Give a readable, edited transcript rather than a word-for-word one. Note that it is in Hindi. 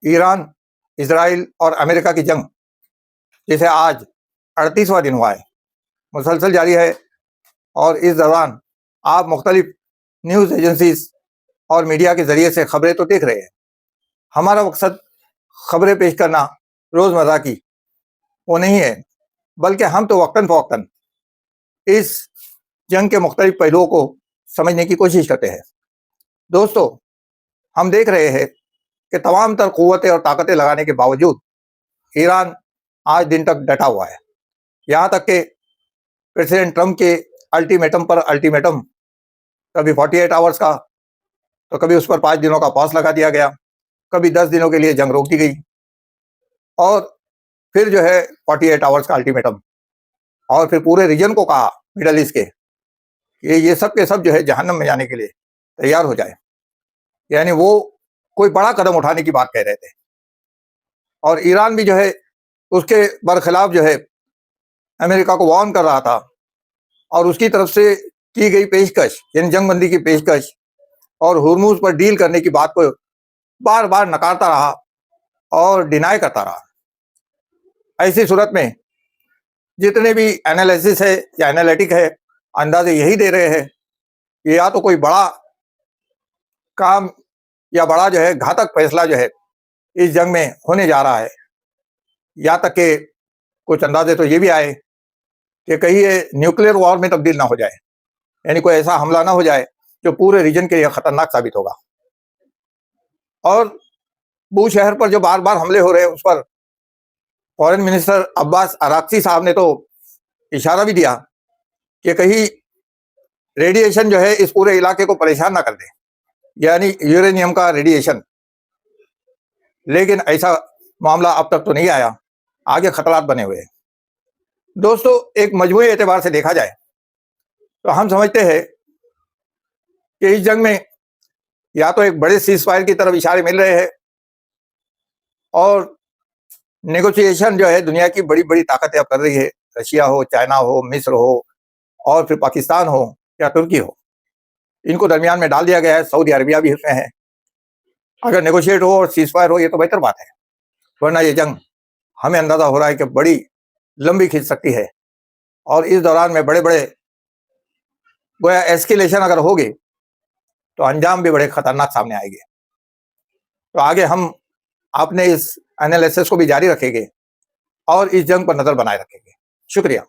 ईरान, इजराइल और अमेरिका की जंग, जिसे आज 38वां दिन हुआ है, मुसलसल जारी है। और इस दौरान आप मुख्तलिफ न्यूज़ एजेंसीज और मीडिया के ज़रिए से खबरें तो देख रहे हैं। हमारा मकसद खबरें पेश करना रोज़मर्रा की वो नहीं है, बल्कि हम तो वक्तन फ़वक्तन इस जंग के मुख्तलिफ पहलुओं को समझने की कोशिश करते हैं। दोस्तों, हम देख रहे हैं कि तमाम तर क़ुव्वतें और ताकतें लगाने के बावजूद ईरान आज दिन तक डटा हुआ है। यहाँ तक कि प्रेसिडेंट ट्रंप के अल्टीमेटम पर अल्टीमेटम, कभी 48 आवर्स का, तो कभी उस पर 5 दिनों का पॉज लगा दिया गया, कभी 10 दिनों के लिए जंग रोक दी गई, और फिर जो है 48 आवर्स का अल्टीमेटम, और फिर पूरे रीजन को कहा, मिडल ईस्ट के, कि ये सब के सब जो है जहन्नम में जाने के लिए तैयार हो जाए। यानी वो कोई बड़ा कदम उठाने की बात कह रहे थे, और ईरान भी जो है उसके बरखिलाफ जो है अमेरिका को वार्न कर रहा था, और उसकी तरफ से की गई पेशकश, यानी जंगबंदी की पेशकश और हुर्मुज पर डील करने की बात को बार बार नकारता रहा और डिनाई करता रहा। ऐसी सूरत में जितने भी एनालिसिस है या एनालिटिक है, अंदाजे यही दे रहे हैं कि या तो कोई बड़ा काम या बड़ा जो है घातक फैसला जो है इस जंग में होने जा रहा है, या तक कि कुछ अंदाजे तो ये भी आए कि कहीं ये न्यूक्लियर वॉर में तब्दील ना हो जाए, यानी कोई ऐसा हमला ना हो जाए जो पूरे रीजन के लिए खतरनाक साबित होगा। और बू शहर पर जो बार बार हमले हो रहे हैं, उस पर फॉरेन मिनिस्टर अब्बास अराक्ची साहब ने तो इशारा भी दिया कि कहीं रेडिएशन जो है इस पूरे इलाके को परेशान ना कर दे, यानी यूरेनियम का रेडिएशन। लेकिन ऐसा मामला अब तक तो नहीं आया, आगे खतरात बने हुए हैं। दोस्तों, एक मजमूई एतबार से देखा जाए तो हम समझते हैं कि इस जंग में या तो एक बड़े सीज फायर की तरफ इशारे मिल रहे हैं, और नेगोशिएशन जो है दुनिया की बड़ी बड़ी ताकतें अब कर रही है, रशिया हो, चाइना हो, मिस्र हो, और फिर पाकिस्तान हो या तुर्की हो, इनको दरमियान में डाल दिया गया है। सऊदी अरबिया भी उसमें है। अगर नेगोशिएट हो और सीज फायर हो, ये तो बेहतर बात है, वरना ये जंग हमें अंदाजा हो रहा है कि बड़ी लंबी खिंच सकती है, और इस दौरान में बड़े बड़े गोया एस्केलेशन अगर होगी तो अंजाम भी बड़े खतरनाक सामने आएंगे। तो आगे हम अपने इस एनालिसिस को भी जारी रखेंगे और इस जंग पर नजर बनाए रखेंगे। शुक्रिया।